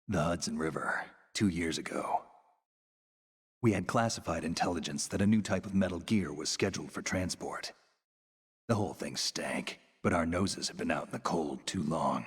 The Hudson River, 2 years ago. We had classified intelligence that a new type of metal gear was scheduled for transport. The whole thing stank, but our noses have been out in the cold too long.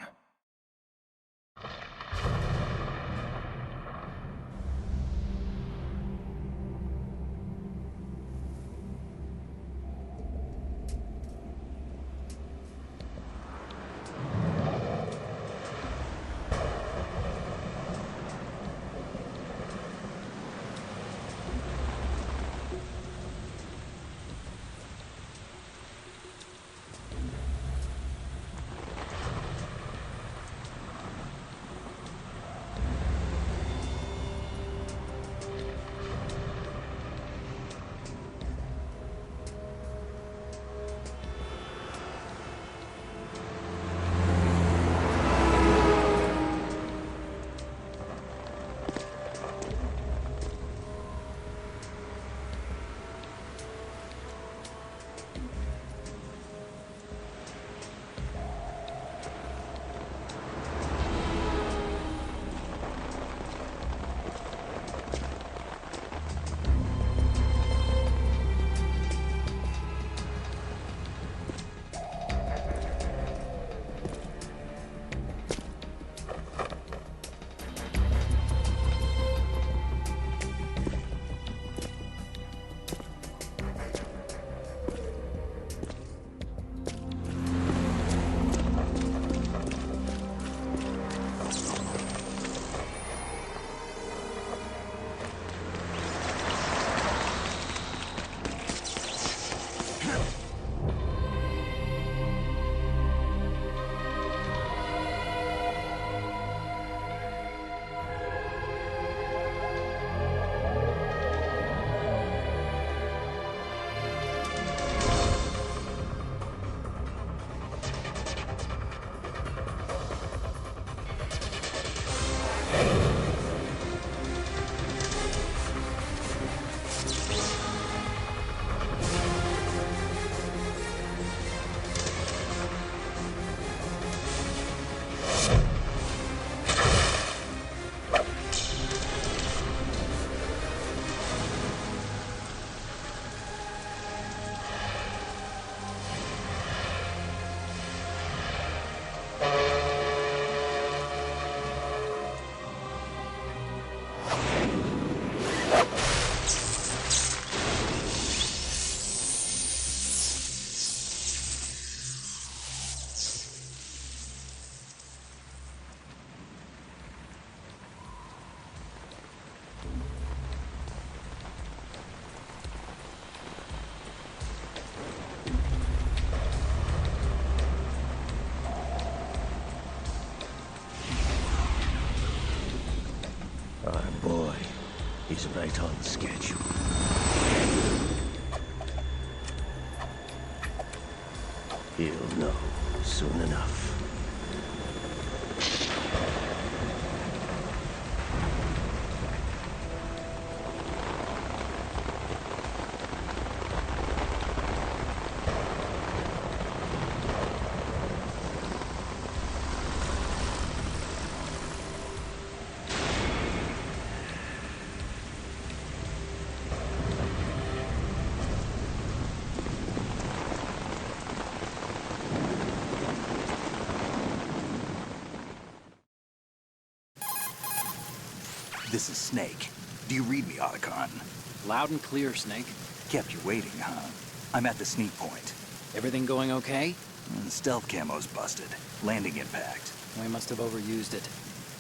Our boy, he's right on schedule. He'll know soon enough. This is Snake. Do you read me, Otacon? Loud and clear, Snake. Kept you waiting, huh? I'm at the sneak point. Everything going okay? Stealth camo's busted. Landing impact. We must have overused it.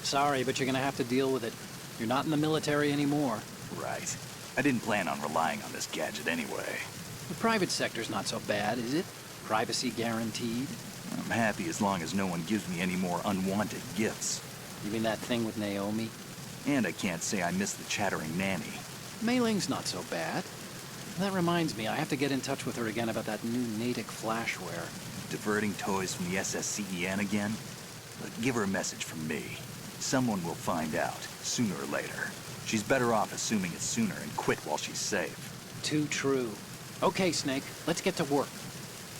Sorry, but you're gonna have to deal with it. You're not in the military anymore. Right. I didn't plan on relying on this gadget anyway. The private sector's not so bad, is it? Privacy guaranteed? I'm happy as long as no one gives me any more unwanted gifts. You mean that thing with Naomi? And I can't say I miss the chattering nanny. Mei Ling's not so bad. That reminds me, I have to get in touch with her again about that new Natick flashware. Diverting toys from the SSCEN again? Look, give her a message from me. Someone will find out, sooner or later. She's better off assuming it sooner and quit while she's safe. Too true. Okay, Snake, let's get to work.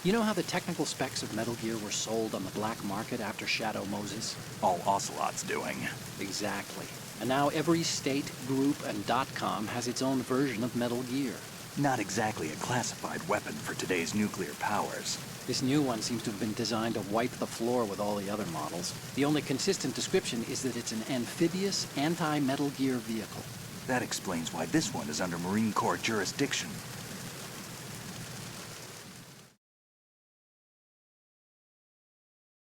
You know how the technical specs of Metal Gear were sold on the black market after Shadow Moses? All Ocelot's doing. Exactly. And now every state, group, and .com has its own version of Metal Gear. Not exactly a classified weapon for today's nuclear powers. This new one seems to have been designed to wipe the floor with all the other models. The only consistent description is that it's an amphibious, anti-Metal Gear vehicle. That explains why this one is under Marine Corps jurisdiction.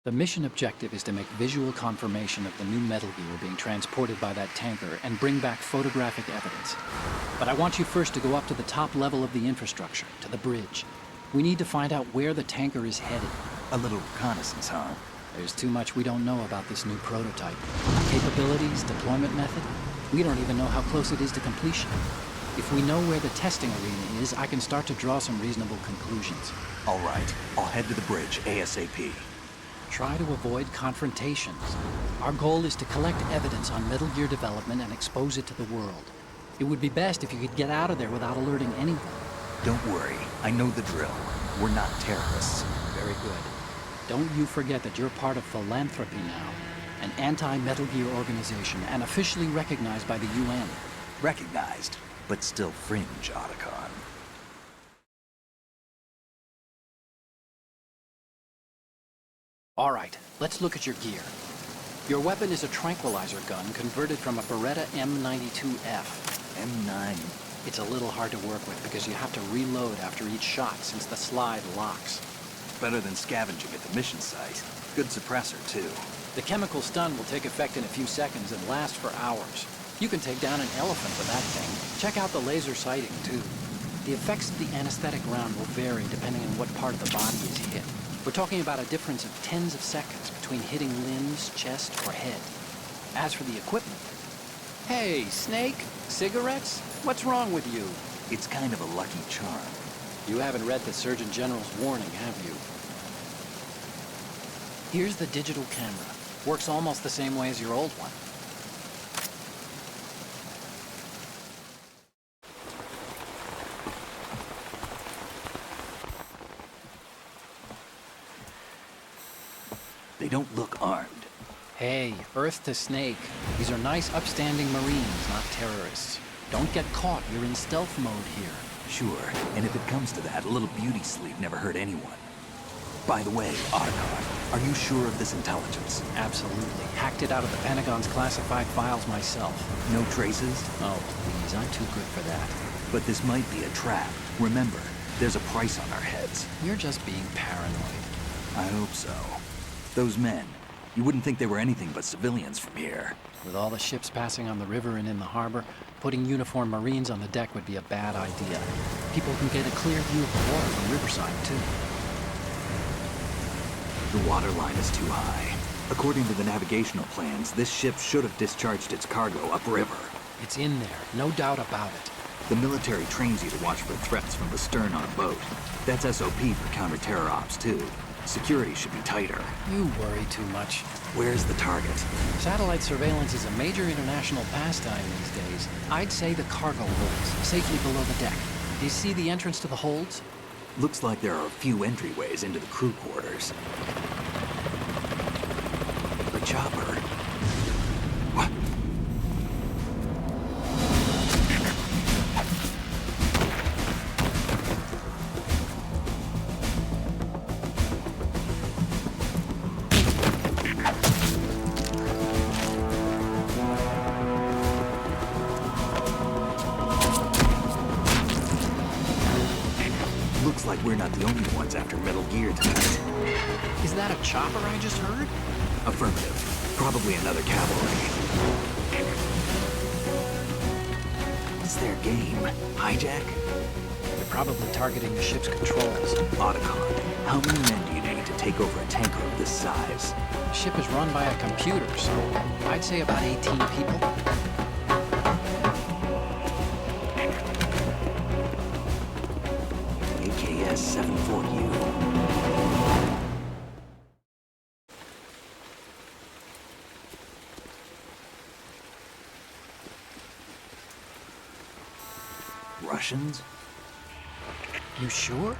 The mission objective is to make visual confirmation of the new Metal Gear being transported by that tanker and bring back photographic evidence. But I want you first to go up to the top level of the infrastructure, to the bridge. We need to find out where the tanker is headed. A little reconnaissance, huh? There's too much we don't know about this new prototype. Capabilities, deployment method. We don't even know how close it is to completion. If we know where the testing arena is, I can start to draw some reasonable conclusions. All right, I'll head to the bridge ASAP. Try to avoid confrontations. Our goal is to collect evidence on Metal Gear development and expose it to the world. It would be best if you could get out of there without alerting anyone. Don't worry, I know the drill. We're not terrorists. Very good. Don't you forget that you're part of Philanthropy now, an anti-Metal Gear organization and officially recognized by the UN. Recognized, but still fringe, Otacon. All right, let's look at your gear. Your weapon is a tranquilizer gun converted from a Beretta M92F. M9. It's a little hard to work with because you have to reload after each shot since the slide locks. Better than scavenging at the mission site. Good suppressor, too. The chemical stun will take effect in a few seconds and last for hours. You can take down an elephant with that thing. Check out the laser sighting, too. The effects of the anesthetic round will vary depending on what part of the body is hit. We're talking about a difference of tens of seconds between hitting limbs, chest, or head. As for the equipment... Hey, Snake? Cigarettes? What's wrong with you? It's kind of a lucky charm. You haven't read the Surgeon General's warning, have you? Here's the digital camera. Works almost the same way as your old one. They don't look armed. Hey, Earth to Snake. These are nice, upstanding Marines, not terrorists. Don't get caught. You're in stealth mode here. Sure, and if it comes to that, a little beauty sleep never hurt anyone. By the way, Otacon, are you sure of this intelligence? Absolutely. Hacked it out of the Pentagon's classified files myself. No traces? Oh, please, I'm too good for that. But this might be a trap. Remember, there's a price on our heads. You're just being paranoid. I hope so. Those men, you wouldn't think they were anything but civilians from here. With all the ships passing on the river and in the harbor, putting uniformed Marines on the deck would be a bad idea. People can get a clear view of the water from Riverside, too. The water line is too high. According to the navigational plans, this ship should have discharged its cargo upriver. It's in there, no doubt about it. The military trains you to watch for threats from the stern on a boat. That's SOP for counter-terror ops, too. Security should be tighter. You worry too much. Where's the target? Satellite surveillance is a major international pastime these days. I'd say the cargo holds, safely below the deck. Do you see the entrance to the holds? Looks like there are a few entryways into the crew quarters. The chopper. What? Looks like we're not the only ones after Metal Gear tonight. Is that a chopper I just heard? Affirmative. Probably another cavalry. What's their game? Hijack? They're probably targeting the ship's controls. Otacon, how many men do you need to take over a tanker of this size? The ship is run by a computer, so I'd say about 18 people. AKS 74U. Russians? You sure?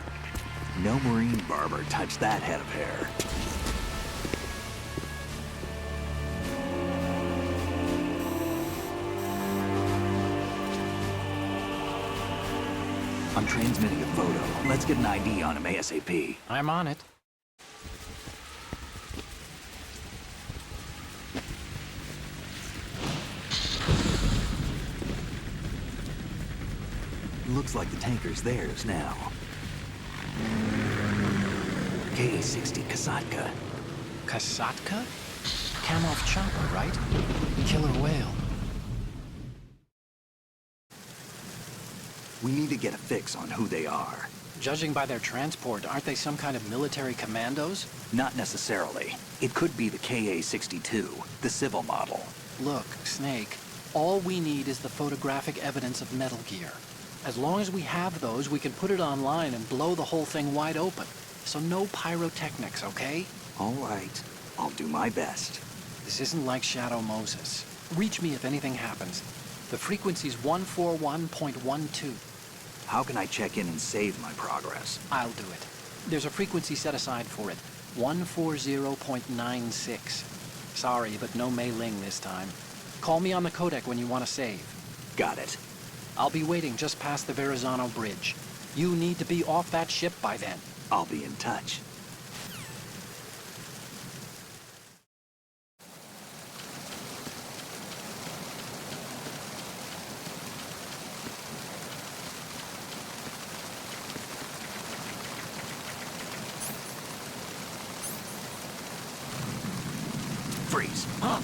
No marine barber touched that head of hair. I'm transmitting a photo. Let's get an ID on him ASAP. I'm on it. Looks like the tanker's theirs now. KA-60 Kasatka. Kasatka? Kamov chopper, right? Killer whale. We need to get a fix on who they are. Judging by their transport, aren't they some kind of military commandos? Not necessarily. It could be the KA-62, the civil model. Look, Snake, all we need is the photographic evidence of Metal Gear. As long as we have those, we can put it online and blow the whole thing wide open. So no pyrotechnics, okay? All right. I'll do my best. This isn't like Shadow Moses. Reach me if anything happens. The frequency's 141.12. How can I check in and save my progress? I'll do it. There's a frequency set aside for it. 140.96. Sorry, but no Mei Ling this time. Call me on the codec when you want to save. Got it. I'll be waiting just past the Verrazano Bridge. You need to be off that ship by then. I'll be in touch. Freeze. Huh?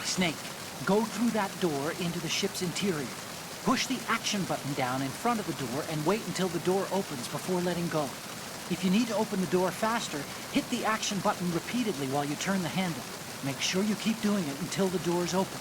Snake, go through that door into the ship's interior. Push the action button down in front of the door and wait until the door opens before letting go. If you need to open the door faster, hit the action button repeatedly while you turn the handle. Make sure you keep doing it until the door's open.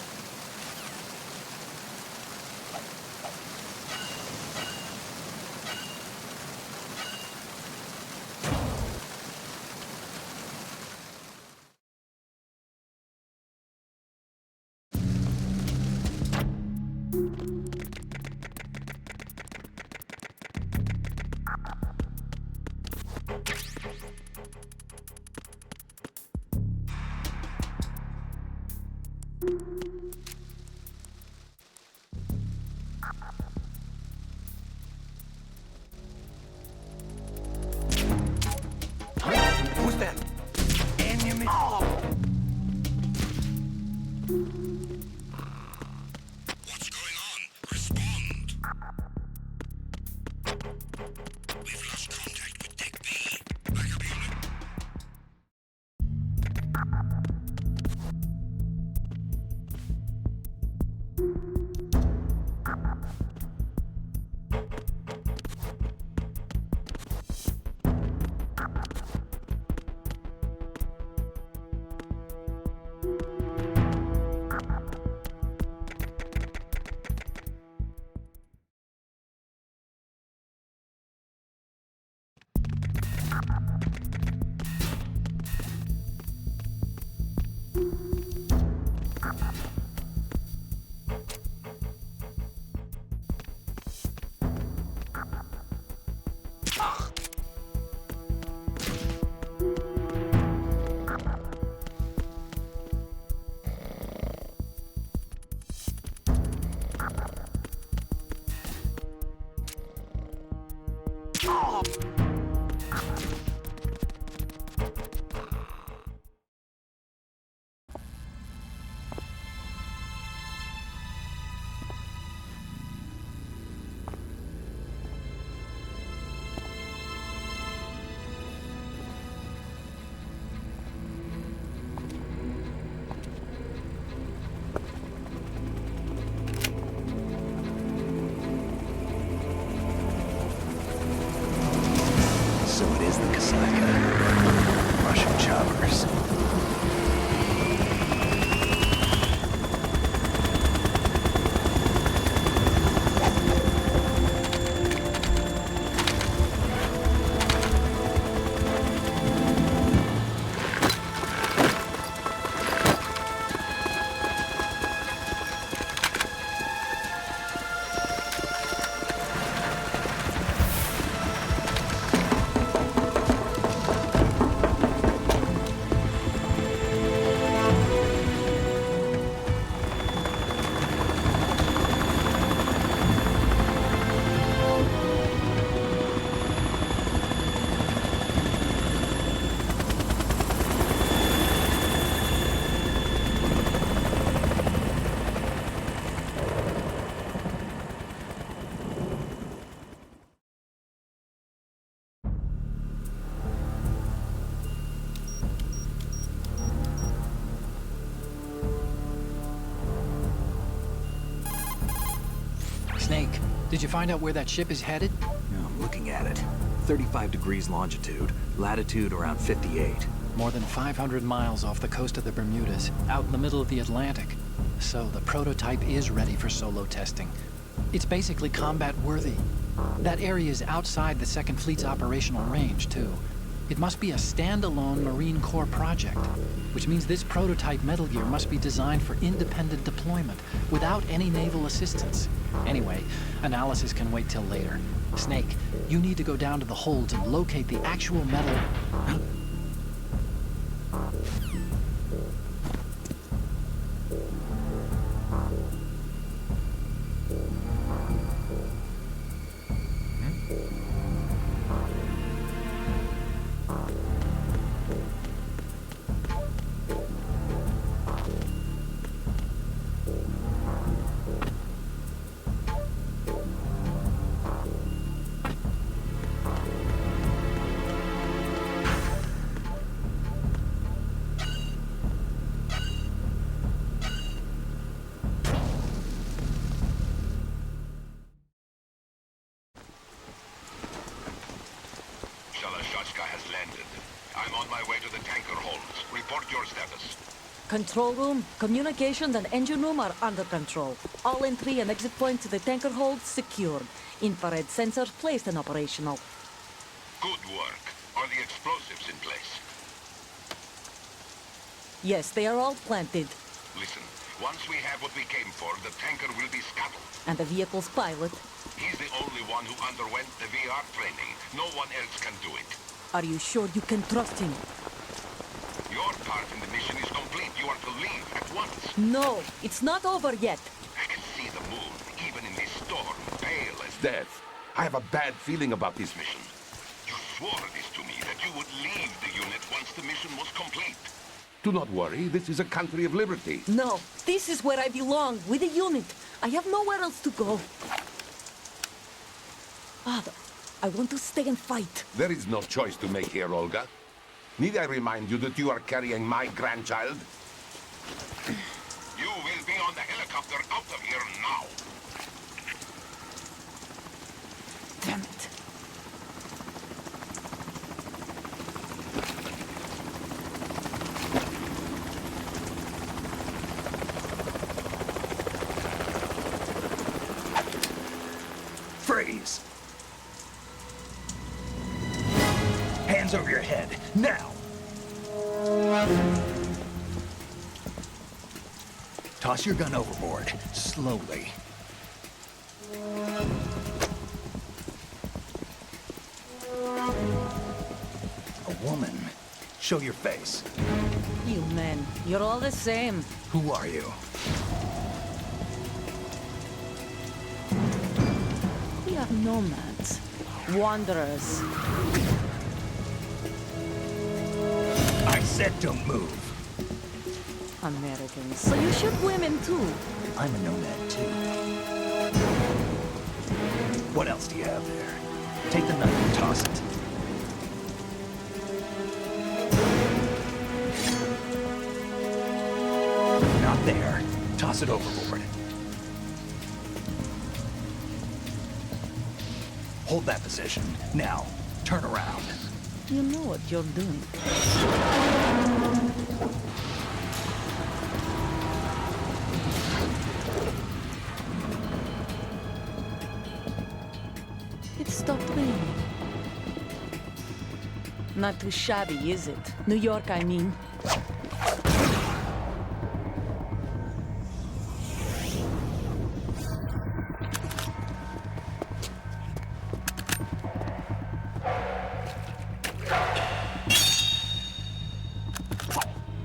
Who's that? Enemy. What's going on? Respond. We've lost contact with Deck B. Backup unit. So it is the Kasatka. Russian choppers. Did you find out where that ship is headed? No, I'm looking at it. 35 degrees longitude, latitude around 58. More than 500 miles off the coast of the Bermudas, out in the middle of the Atlantic. So the prototype is ready for solo testing. It's basically combat-worthy. That area is outside the Second Fleet's operational range, too. It must be a standalone Marine Corps project, which means this prototype Metal Gear must be designed for independent deployment, without any naval assistance. Anyway, analysis can wait till later. Snake, you need to go down to the holds and locate the actual metal... Shalashashka has landed. I'm on my way to the tanker holds. Report your status. Control room, communications and engine room are under control. All entry and exit points to the tanker hold secured. Infrared sensors placed and operational. Good work. Are the explosives in place? Yes, they are all planted. Listen, once we have what we came for, the tanker will be scuttled. And the vehicle's pilot. He's the only one who underwent the VR training. No one else can do it. Are you sure you can trust him? Your part in the mission is complete. You are to leave at once. No, it's not over yet. I can see the moon, even in this storm, pale as death. I have a bad feeling about this Mission. You swore this to me, that you would leave the unit once the mission was complete. Do not worry, this is a country of liberty. No, this is where I belong, with the unit. I have nowhere else to go. Father, I want to stay and fight. There is no choice to make here, Olga. Need I remind you that you are carrying my grandchild? You will be on the helicopter out of here now. Damn it. Freeze! Hands over your head, now! Toss your gun overboard, slowly. A woman. Show your face. You men, you're all the same. Who are you? We are nomads. Wanderers. I said don't move. Americans. So you shoot women too. I'm a nomad too. What else do you have there? Take the knife and toss it. Not there. Toss it overboard. Hold that position. Now, turn around. You know what you're doing. It stopped raining. Not too shabby, is it? New York, I mean.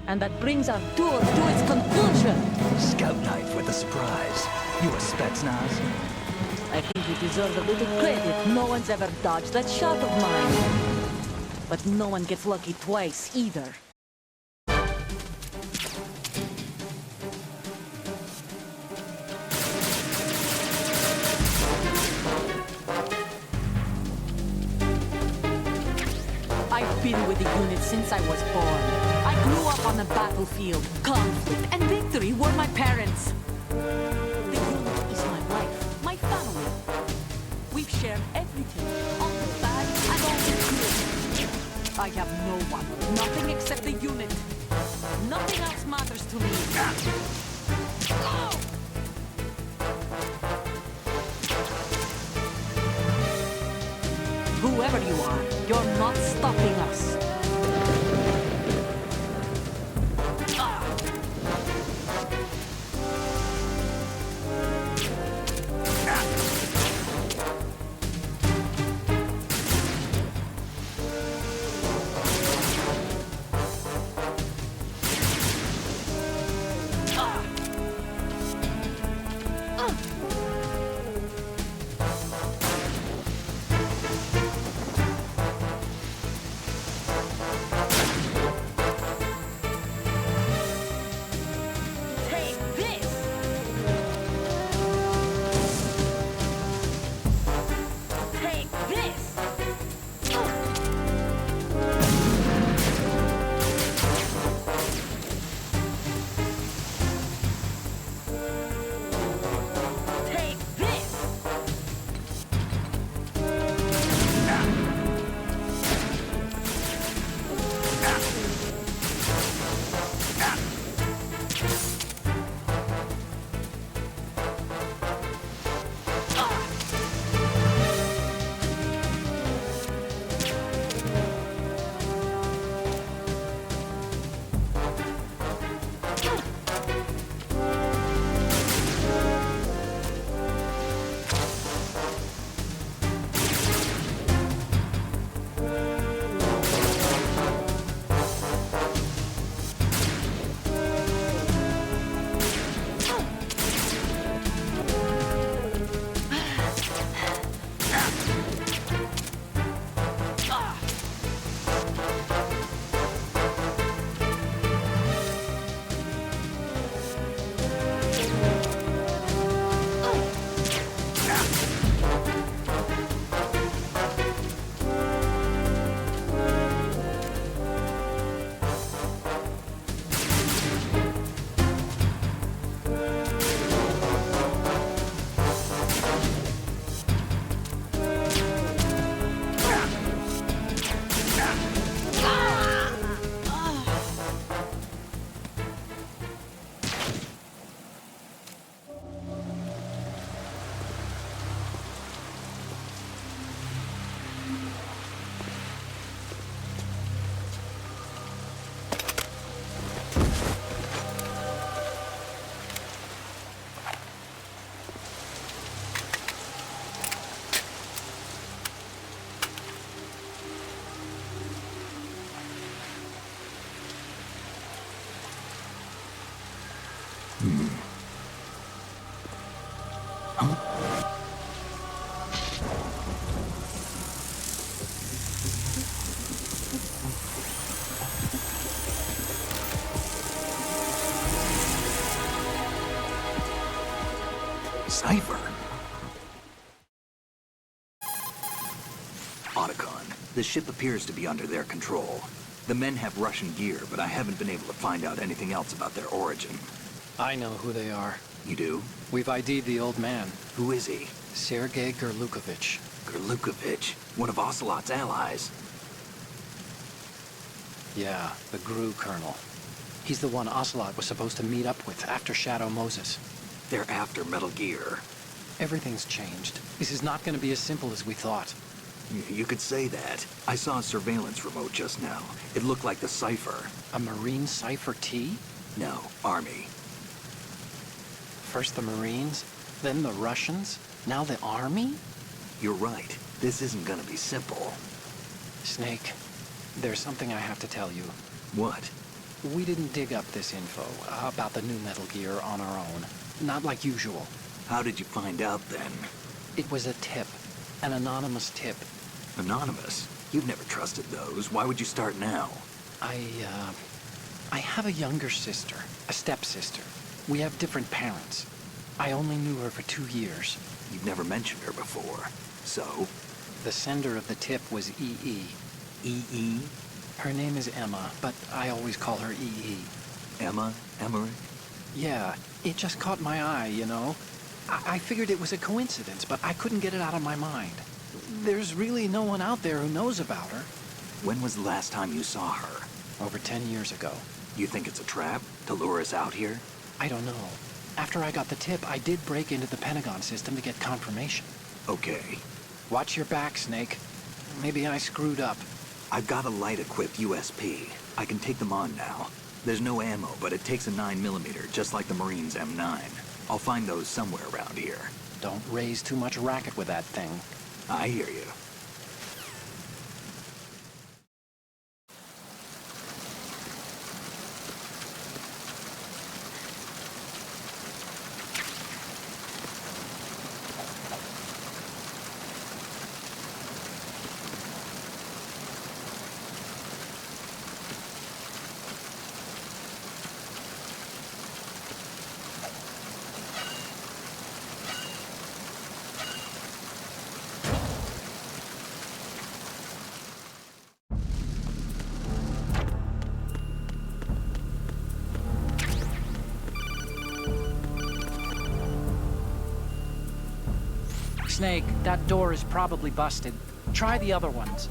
And that brings our tour to its conclusion. Scout knife with a surprise. You a Spetsnaz? I think you deserve a little credit. No one's ever dodged that shot of mine. But no one gets lucky twice, either. I've been with the unit since I was born. I grew up on the battlefield. Conflict and victory were my parents. The unit is my life, my family. share everything. All the bad and all the good. I have no one. Nothing except the unit. Nothing else matters to me. Oh! Whoever you are, you're not stopping us. Cipher? Otacon, the ship appears to be under their control. The men have Russian gear, but I haven't been able to find out anything else about their origin. I know who they are. You do? We've ID'd the old man, Who is he? Sergei Gerlukovich. Gerlukovich, one of Ocelot's allies. Yeah, the GRU colonel. He's the one Ocelot was supposed to meet up with after Shadow Moses. They're after Metal Gear. Everything's changed. This is not going to be as simple as we thought. You could say that. I saw a surveillance remote just now. It looked like the Cipher. A Marine Cipher T? No, Army. First the Marines, then the Russians, now the Army? You're right. This isn't gonna be simple. Snake, there's something I have to tell you. What? We didn't dig up this info about the new Metal Gear on our own. Not like usual. How did you find out then? It was a tip. An anonymous tip. Anonymous? You've never trusted those. Why would you start now? I have a younger sister, a stepsister. We have different parents. I only knew her for 2 years. You've never mentioned her before. So? The sender of the tip was E.E. E.E.? Her name is Emma, but I always call her E.E. Emma? Emmerich? Yeah, it just caught my eye, you know? I figured it was a coincidence, but I couldn't get it out of my mind. There's really no one out there who knows about her. When was the last time you saw her? Over 10 years ago. You think it's a trap to lure us out here? I don't know. After I got the tip, I did break into the Pentagon system to get confirmation. Okay. Watch your back, Snake. Maybe I screwed up. I've got a light-equipped USP. I can take them on now. There's no ammo, but it takes a 9mm, just like the Marines' M9. I'll find those somewhere around here. Don't raise too much racket with that thing. I hear you. Snake, that door is probably busted. Try the other ones.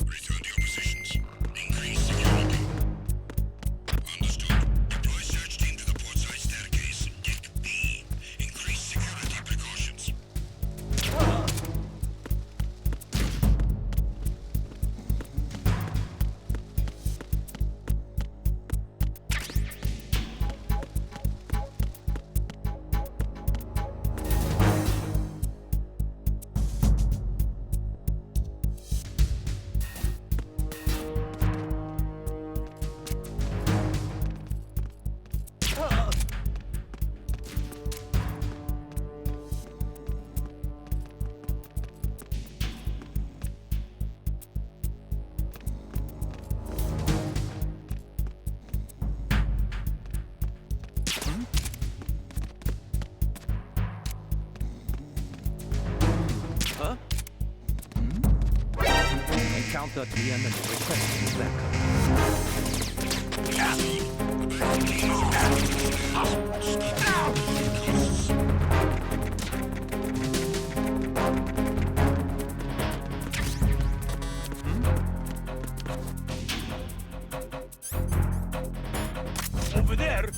Return to your positions. Increase security. Understood. Deploy search team to the portside staircase. Deck B. Increase security precautions. Encountered the enemy requesting backup. Over there!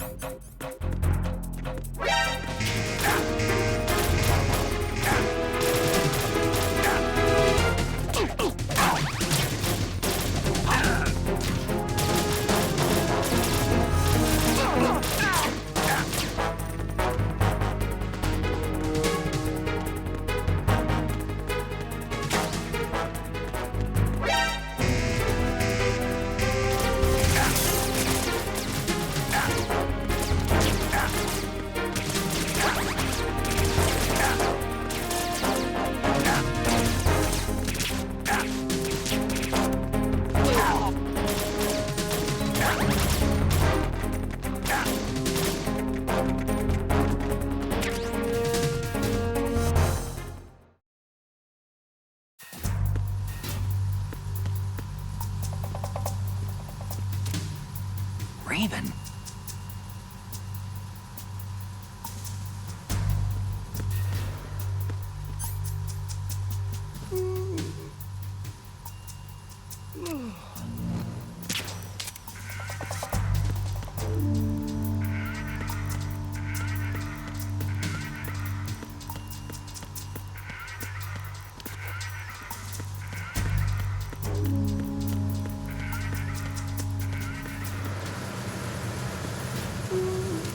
Raven.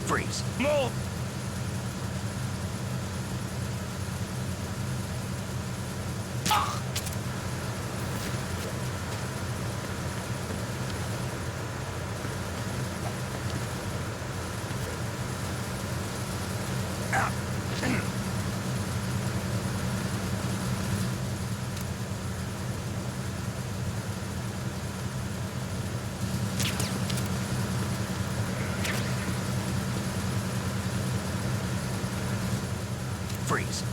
Freeze. Move! Freeze.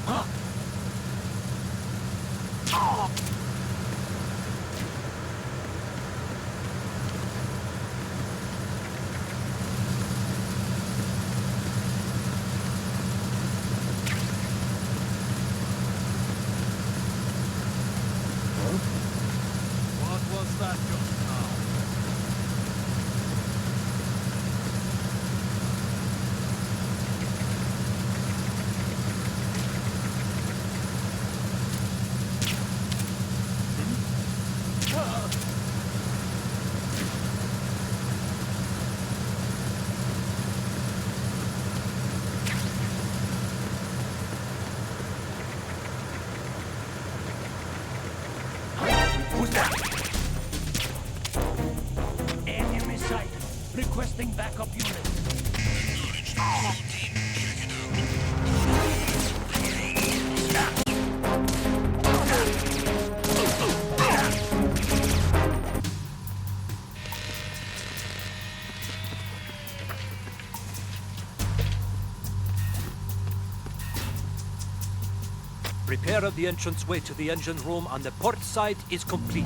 What was that just now? Who's that? Enemy sight. Requesting backup unit. Repair of the entranceway to the engine room on the port side is complete.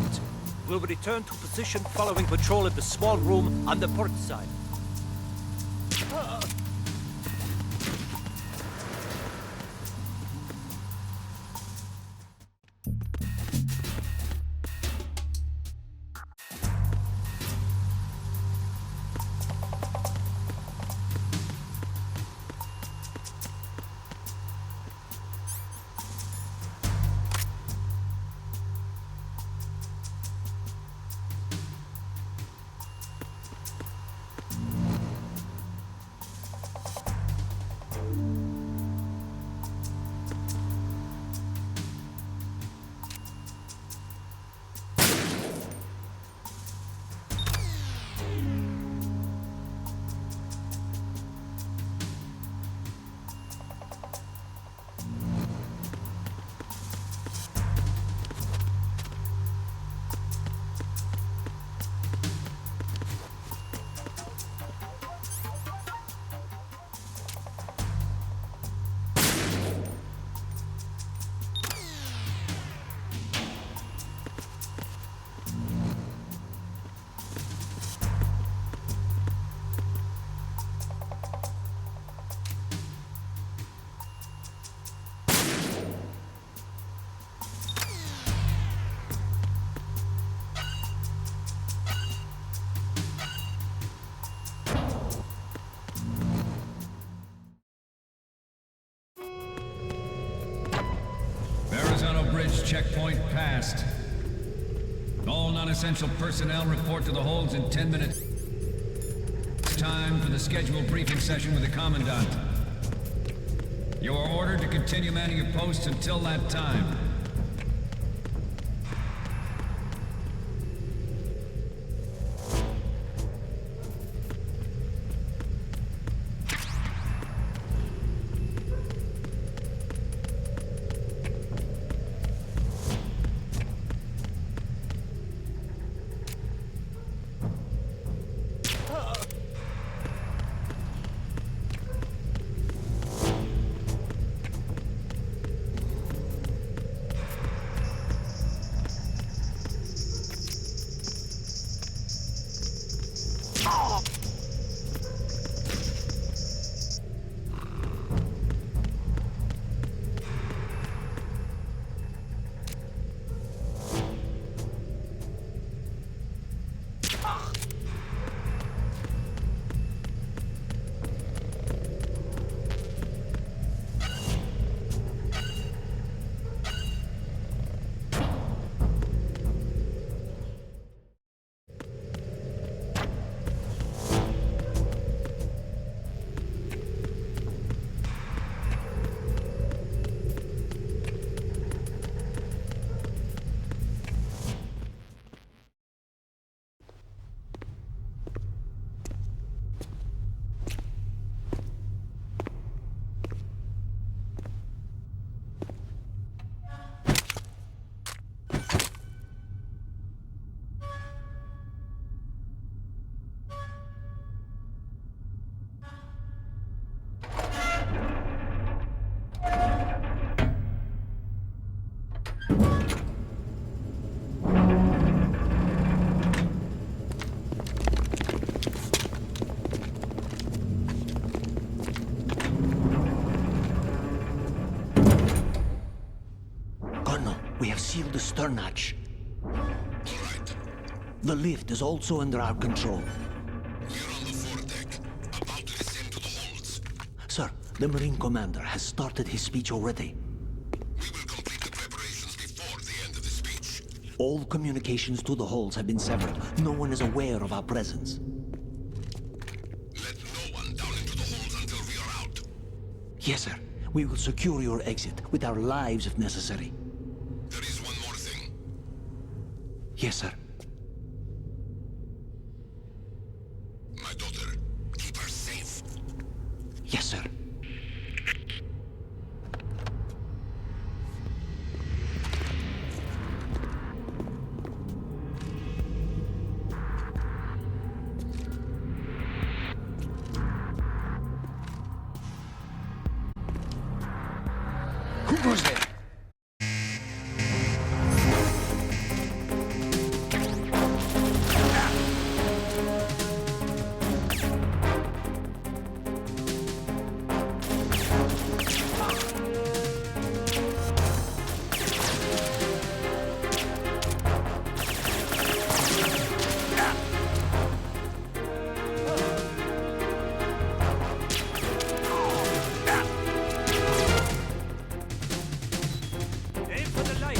We'll return to position following patrol of the small room on the port side. Verrazano Bridge checkpoint passed. All non-essential personnel report to the holds in 10 minutes. It's time for the scheduled briefing session with the Commandant. You are ordered to continue manning your posts until that time. seal the stern hatch. All right. The lift is also under our control. We're on the foredeck, about to descend to the holds. Sir, the Marine Commander has started his speech already. We will complete the preparations before the end of the speech. All communications to the holds have been severed. No one is aware of our presence. Let no one down into the holds until we are out. Yes, sir. We will secure your exit with our lives if necessary. There is one more thing. Yes, sir. My daughter, keep her safe. Yes, sir. Who goes there? Aim for the light.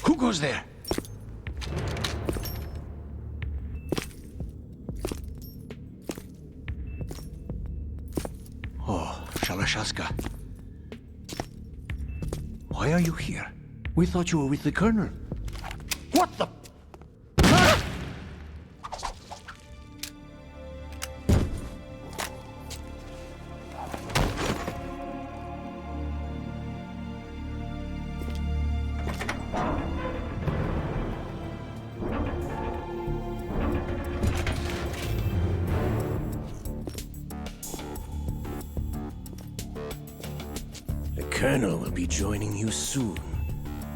Who goes there? Oh, Shalashaska. Why are you here? We thought you were with the Colonel. What the? The Colonel will be joining you soon,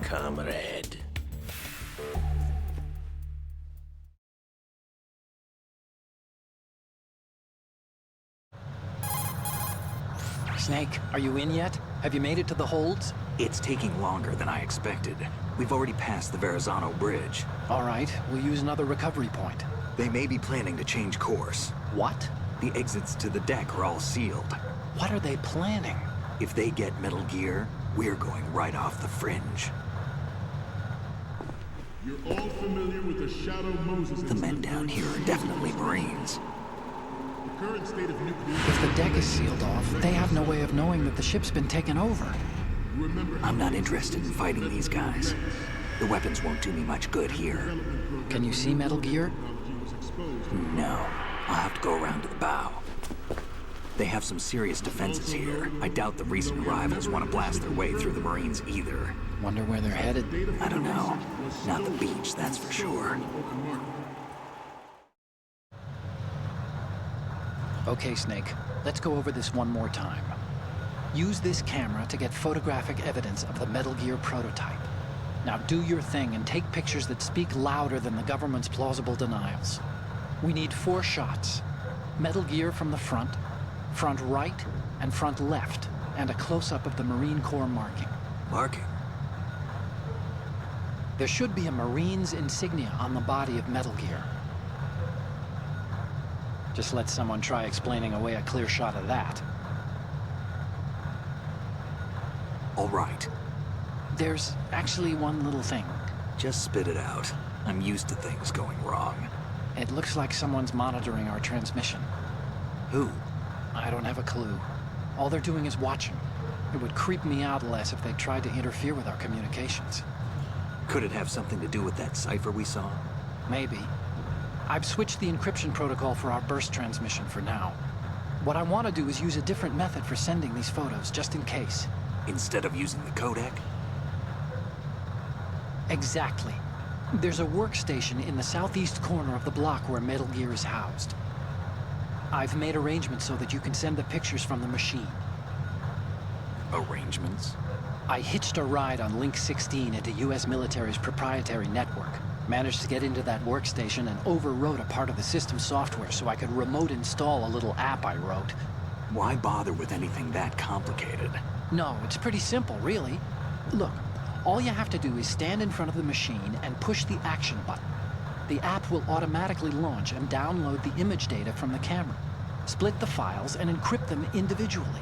comrade. Snake, are you in yet? Have you made it to the holds? It's taking longer than I expected. We've already passed the Verrazano Bridge. All right, we'll use another recovery point. They may be planning to change course. What? The exits to the deck are all sealed. What are they planning? If they get Metal Gear, we're going right off the fringe. You're all familiar with the Shadow Moses The men down here are definitely Marines. The current state of nuclear... If the deck is sealed off, they have no way of knowing that the ship's been taken over. I'm not interested in fighting these guys. The weapons won't do me much good here. Can you see Metal Gear? No. I'll have to go around to the bow. They have some serious defenses here. I doubt the recent arrivals want to blast their way through the Marines either. Wonder where they're headed? I don't know. Not the beach, that's for sure. Okay, Snake. Let's go over this one more time. Use this camera to get photographic evidence of the Metal Gear prototype. Now do your thing and take pictures that speak louder than the government's plausible denials. We need 4 shots. Metal Gear from the front, front right, and front left, and a close-up of the Marine Corps marking. Marking? There should be a Marine's insignia on the body of Metal Gear. Just let someone try explaining away a clear shot of that. All right. There's actually one little thing. Just spit it out. I'm used to things going wrong. It looks like someone's monitoring our transmission. Who? I don't have a clue. All they're doing is watching. It would creep me out less if they tried to interfere with our communications. Could it have something to do with that cipher we saw? Maybe. I've switched the encryption protocol for our burst transmission for now. What I want to do is use a different method for sending these photos, just in case. Instead of using the codec? Exactly. There's a workstation in the southeast corner of the block where Metal Gear is housed. I've made arrangements so that you can send the pictures from the machine. Arrangements? I hitched a ride on Link 16 into U.S. military's proprietary network. Managed to get into that workstation and overwrote a part of the system software so I could remote install a little app I wrote. Why bother with anything that complicated? No, it's pretty simple, really. Look, all you have to do is stand in front of the machine and push the action button. The app will automatically launch and download the image data from the camera, split the files, and encrypt them individually.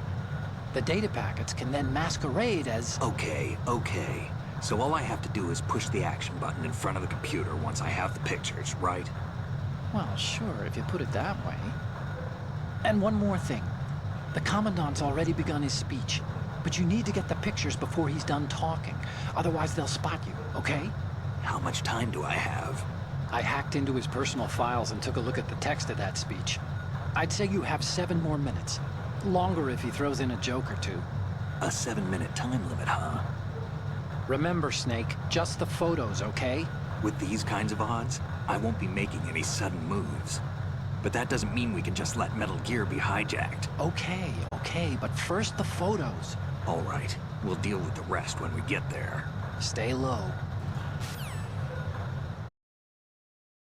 The data packets can then masquerade as... Okay. So all I have to do is push the action button in front of the computer once I have the pictures, right? Well, sure, if you put it that way. And one more thing. The Commandant's already begun his speech, but you need to get the pictures before he's done talking. Otherwise, they'll spot you, okay? How much time do I have? I hacked into his personal files and took a look at the text of that speech. I'd say you have 7 more minutes. Longer if he throws in a joke or two. A 7-minute time limit, huh? Remember, Snake, just the photos, okay? With these kinds of odds, I won't be making any sudden moves. But that doesn't mean we can just let Metal Gear be hijacked. Okay, but first the photos. All right, we'll deal with the rest when we get there. Stay low.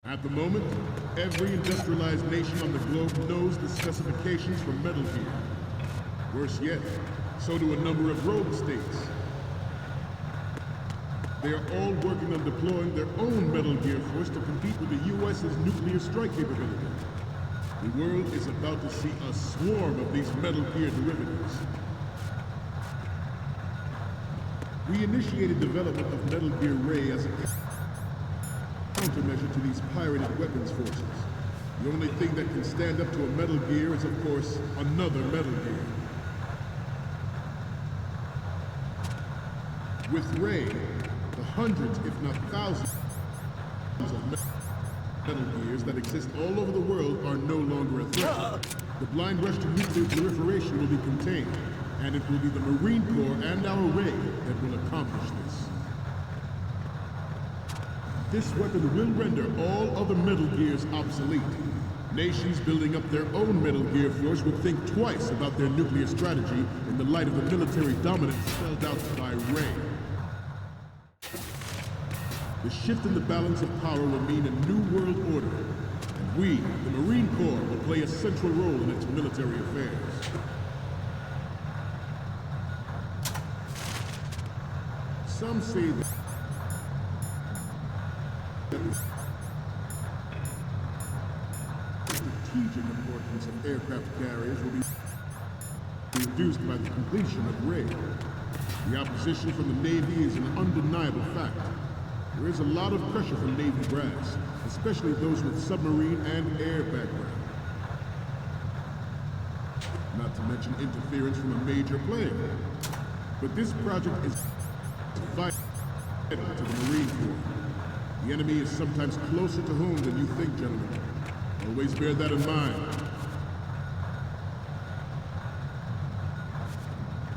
At the moment, every industrialized nation on the globe knows the specifications for Metal Gear. Worse yet, so do a number of rogue states. They are all working on deploying their own Metal Gear force to compete with the U.S.'s nuclear strike capability. The world is about to see a swarm of these Metal Gear derivatives. We initiated development of Metal Gear Ray as a countermeasure to these pirated weapons forces. The only thing that can stand up to a Metal Gear is, of course, another Metal Gear. With Ray, the hundreds, if not thousands, of Metal Gears that exist all over the world are no longer a threat. The blind rush to nuclear proliferation will be contained, and it will be the Marine Corps and our Ray that will accomplish this. This weapon will render all other Metal Gears obsolete. Nations building up their own Metal Gear force would think twice about their nuclear strategy in the light of the military dominance spelled out by Ray. The shift in the balance of power will mean a new world order, and we, the Marine Corps, will play a central role in its military affairs. Some say that the strategic importance of aircraft carriers will be reduced by the completion of Ray. The opposition from the Navy is an undeniable fact. There is a lot of pressure from Navy brass, especially those with submarine and air background. Not to mention interference from a major player. But this project is vital to the Marine Corps. The enemy is sometimes closer to home than you think, gentlemen. Always bear that in mind.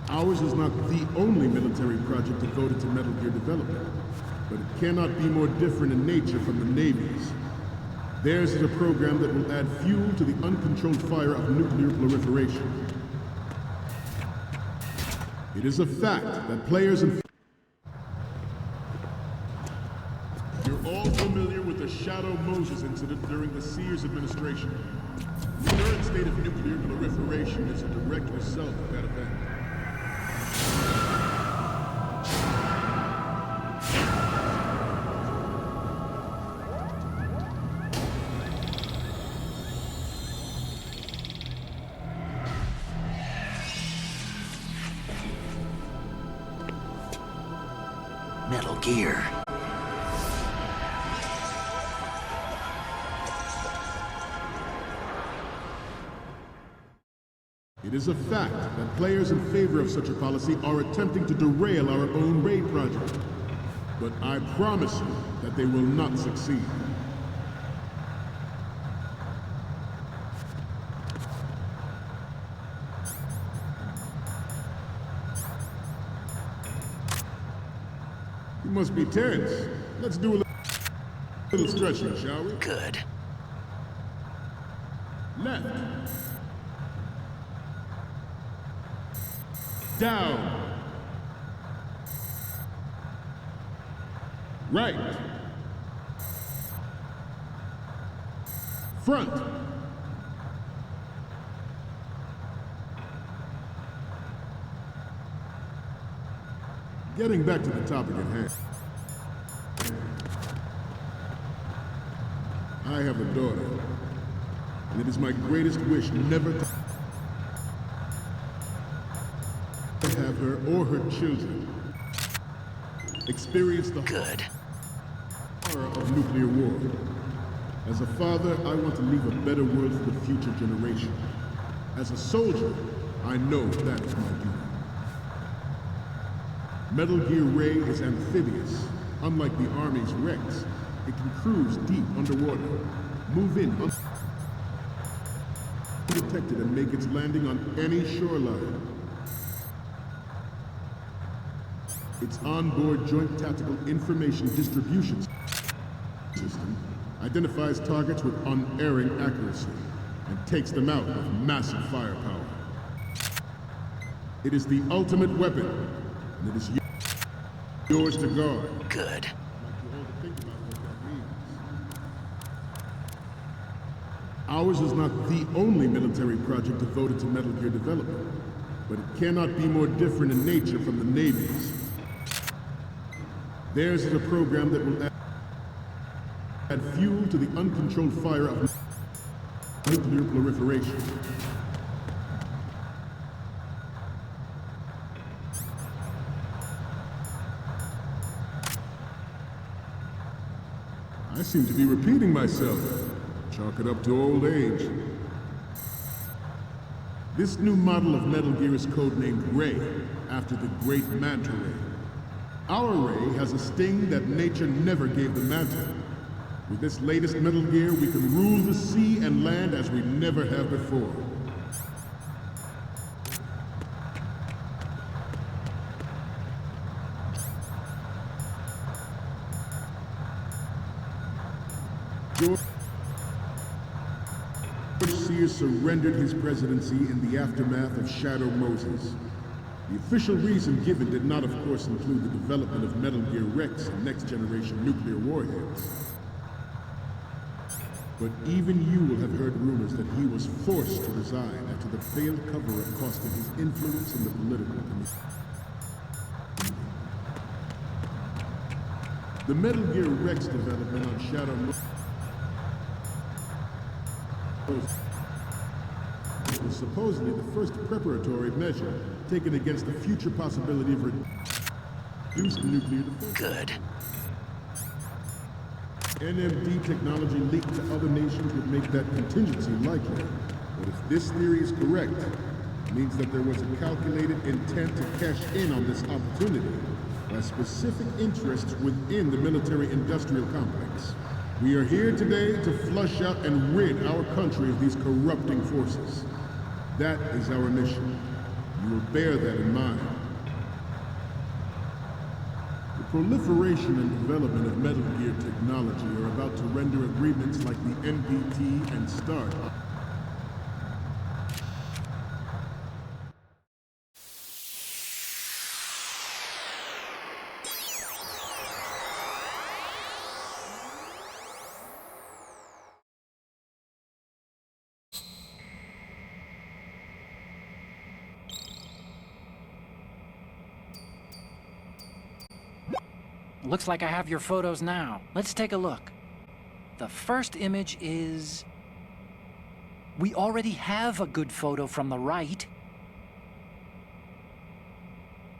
Ours is not the only military project devoted to Metal Gear development, but it cannot be more different in nature from the Navy's. Theirs is a program that will add fuel to the uncontrolled fire of nuclear proliferation. It is a fact that players and... You're all familiar with the Shadow Moses incident during the Sears administration. The current state of nuclear proliferation is a direct result of that event. Metal Gear. It is a fact that players in favor of such a policy are attempting to derail our own raid project. But I promise you that they will not succeed. You must be tense. Let's do a little stretching, shall we? Good. Left. Down. Right. Front. Getting back to the topic at hand. I have a daughter, and it is my greatest wish never to have her or her children experience the horror of nuclear war. As a father, I want to leave a better world for the future generation. As a soldier, I know that is my duty. Metal Gear Ray is amphibious. Unlike the Army's Rex, it can cruise deep underwater, move in undetected, and make its landing on any shoreline. Its onboard Joint Tactical Information Distribution System identifies targets with unerring accuracy and takes them out with massive firepower. It is the ultimate weapon, and it is yours to guard. Good. Ours is not the only military project devoted to Metal Gear development, but it cannot be more different in nature from the Navy's. Theirs is a program that will add fuel to the uncontrolled fire of nuclear proliferation. I seem to be repeating myself. Chalk it up to old age. This new model of Metal Gear is codenamed Ray, after the great Manta Ray. Our Ray has a sting that nature never gave the Manta. With this latest Metal Gear, we can rule the sea and land as we never have before. George Sears surrendered his presidency in the aftermath of Shadow Moses. The official reason given did not, of course, include the development of Metal Gear Rex and next-generation nuclear warheads. But even you will have heard rumors that he was forced to resign after the failed cover-up costing his influence in the political community. The Metal Gear Rex development on Shadow Moses was supposedly the first preparatory measure taken against the future possibility of reduced nuclear defense. Good. NMD technology leaked to other nations would make that contingency likely. But if this theory is correct, it means that there was a calculated intent to cash in on this opportunity by specific interests within the military-industrial complex. We are here today to flush out and rid our country of these corrupting forces. That is our mission. You will bear that in mind. The Proliferation and development of Metal Gear technology are about to render agreements like the NPT and START. Looks like I have your photos now. Let's take a look. The first image is... We already have a good photo from the right.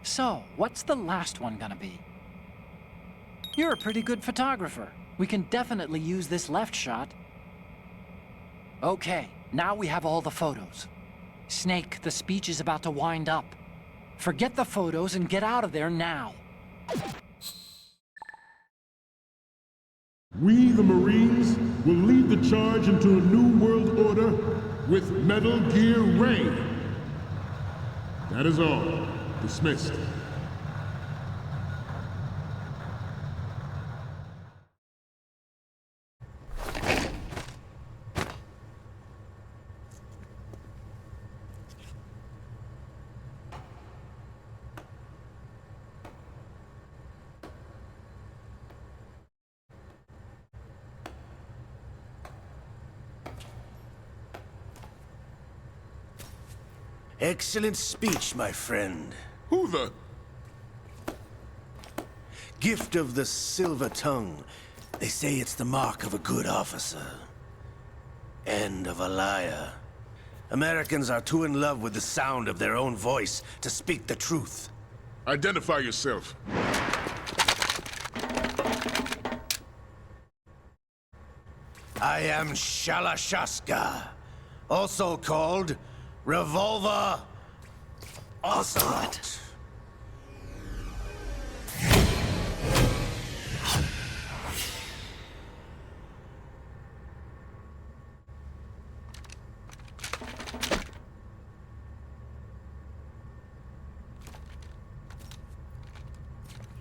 So, what's the last one gonna be? You're a pretty good photographer. We can definitely use this left shot. Okay, now we have all the photos. Snake, the speech is about to wind up. Forget the photos and get out of there now. We, the Marines, will lead the charge into a new world order with Metal Gear Ray. That is all. Dismissed. Excellent speech, my friend. Who the... Gift of the silver tongue. They say it's the mark of a good officer. And of a liar. Americans are too in love with the sound of their own voice to speak the truth. Identify yourself. I am Shalashaska, also called Revolver Ocelot.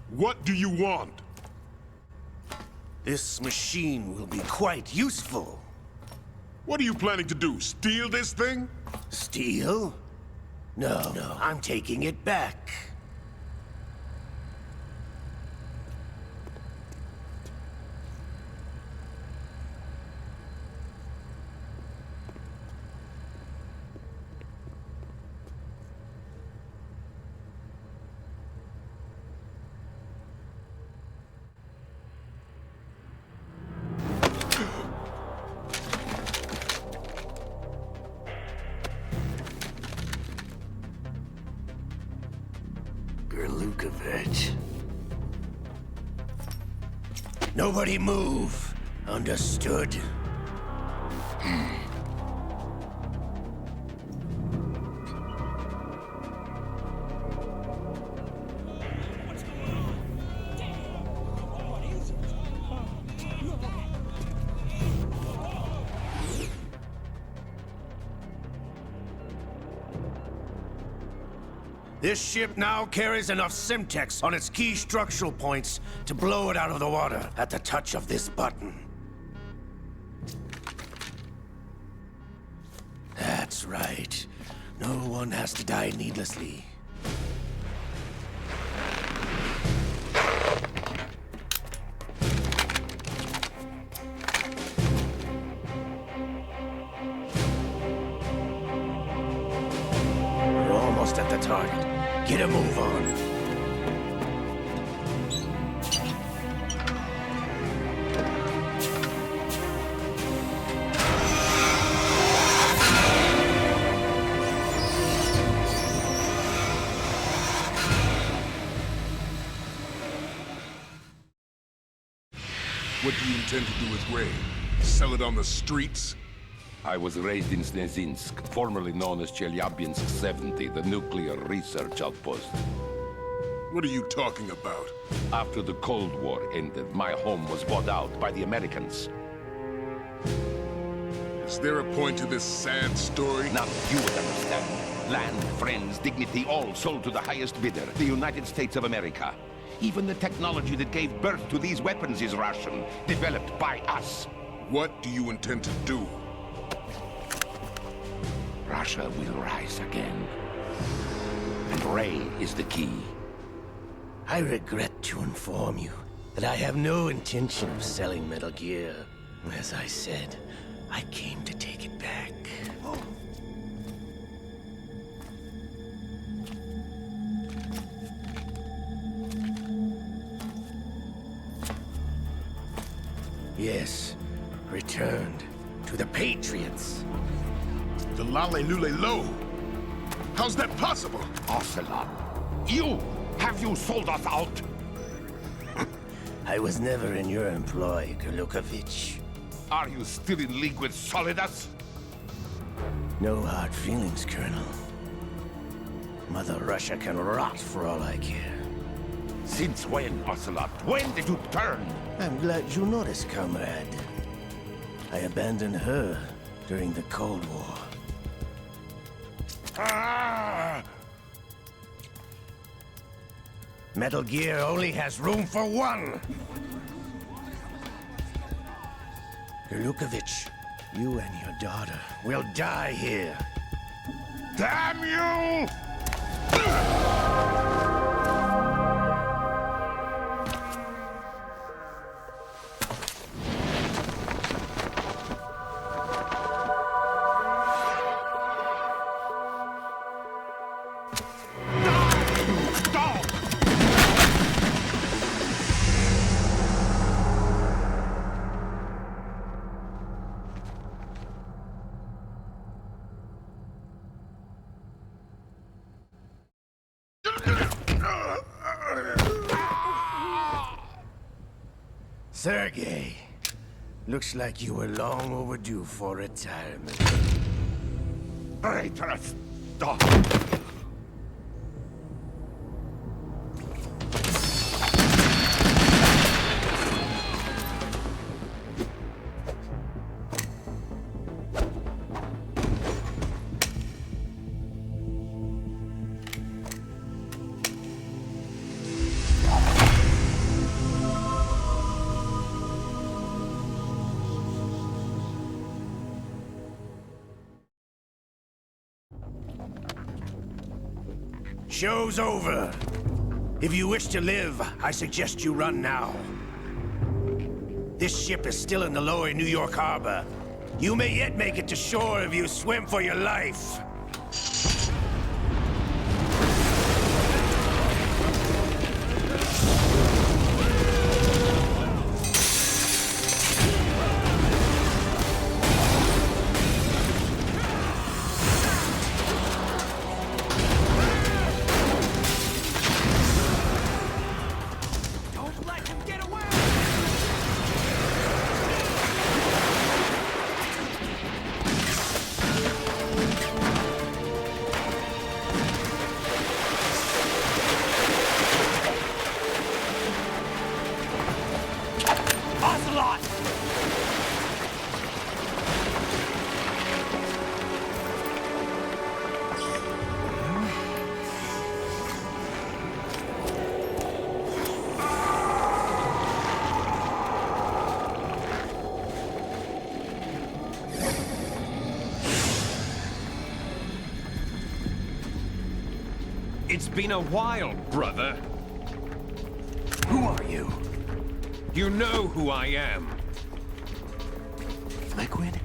What do you want? This machine will be quite useful. What are you planning to do? Steal this thing? Steal? No, I'm taking it back. Lukovich. Nobody move. Understood? This ship now carries enough Simtex on its key structural points to blow it out of the water at the touch of this button. That's right. No one has to die needlessly. We're almost at the target. Get a move on. What do you intend to do with Ray? Sell it on the streets? I was raised in Snezinsk, formerly known as Chelyabinsk 70, the nuclear research outpost. What are you talking about? After the Cold War ended, my home was bought out by the Americans. Is there a point to this sad story? Now you would understand. Land, friends, dignity, all sold to the highest bidder, the United States of America. Even the technology that gave birth to these weapons is Russian, developed by us. What do you intend to do? Russia will rise again. And Ray is the key. I regret to inform you that I have no intention of selling Metal Gear. As I said, I came to take it back. Yes, returned to the Patriots. The Lale Lule Lo? How's that possible? Ocelot, have you sold us out? I was never in your employ, Gurlukovich. Are you still in league with Solidus? No hard feelings, Colonel. Mother Russia can rot for all I care. Since when, Ocelot? When did you turn? I'm glad you noticed, comrade. I abandoned her during the Cold War. Ah! Metal Gear only has room for one! Gurlukovich, you and your daughter will die here. Damn you! Sergei, looks like you were long overdue for retirement. Traitorous dog! Show's over. If you wish to live, I suggest you run now. This ship is still in the lower New York harbor. You may yet make it to shore if you swim for your life. It's been a while, brother. Who are you? You know who I am. Liquid?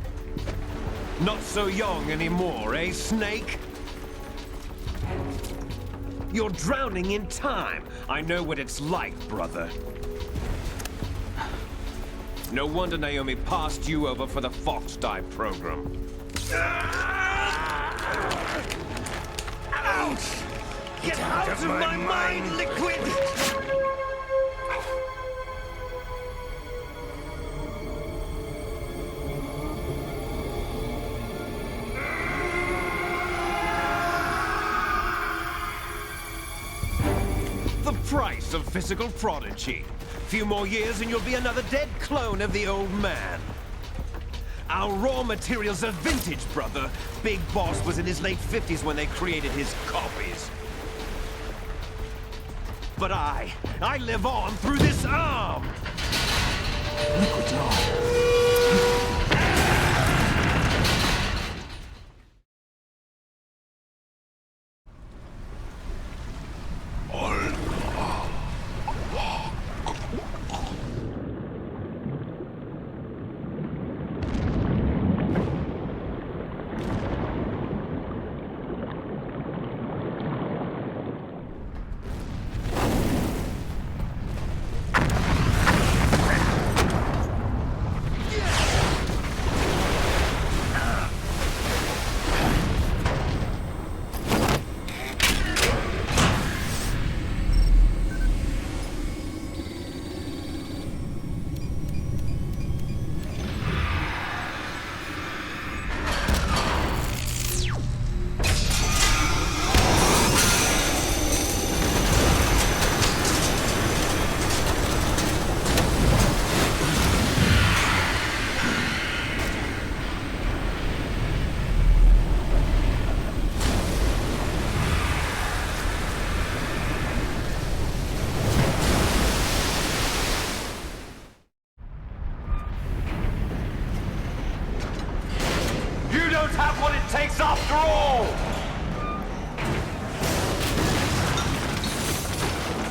Not so young anymore, eh, Snake? You're drowning in time. I know what it's like, brother. No wonder Naomi passed you over for the Fox Die program. Ouch! Get out of my mind, Liquid! The price of physical prodigy. Few more years and you'll be another dead clone of the old man. Our raw materials are vintage, brother. Big Boss was in his late 50s when they created his copies. But I live on through this arm! Have what it takes after all!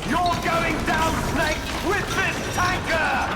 You're going down, Snake, with this tanker!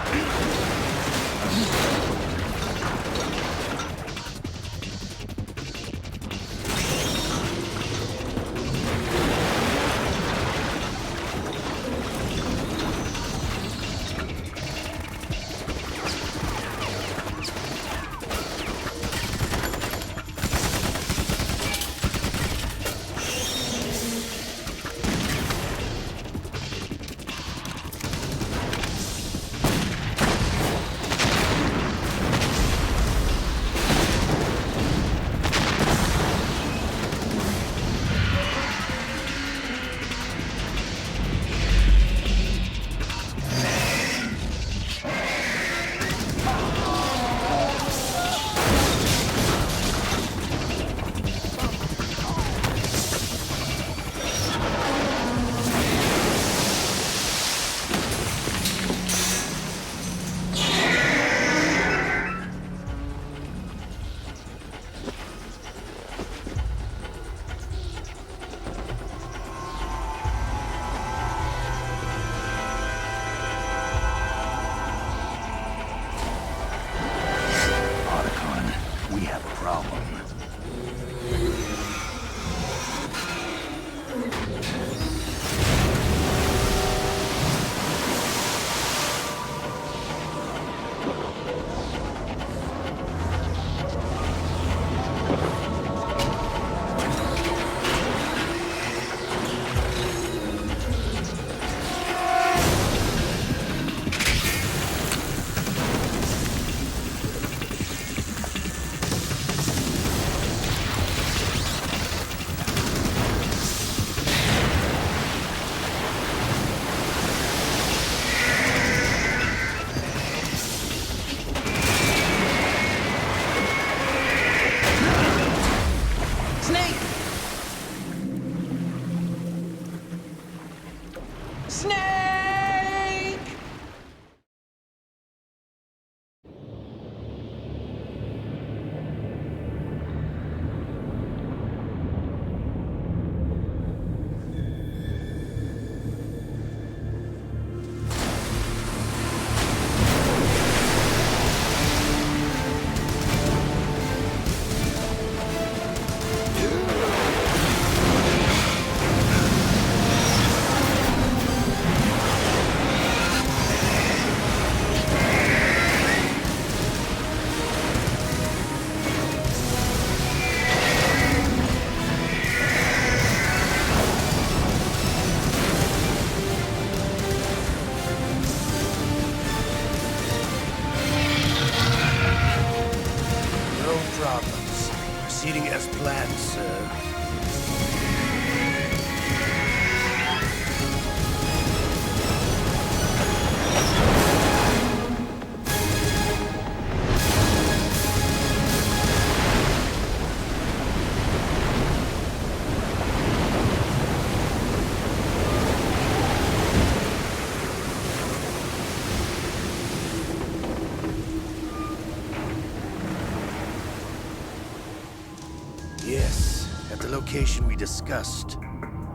at the location we discussed.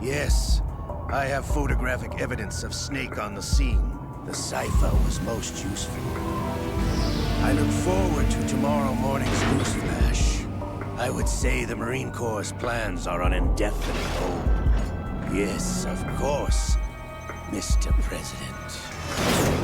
Yes, I have photographic evidence of Snake on the scene. The cipher was most useful. I look forward to tomorrow morning's news flash. I would say the Marine Corps' plans are on indefinite hold. Yes, of course, Mr. President.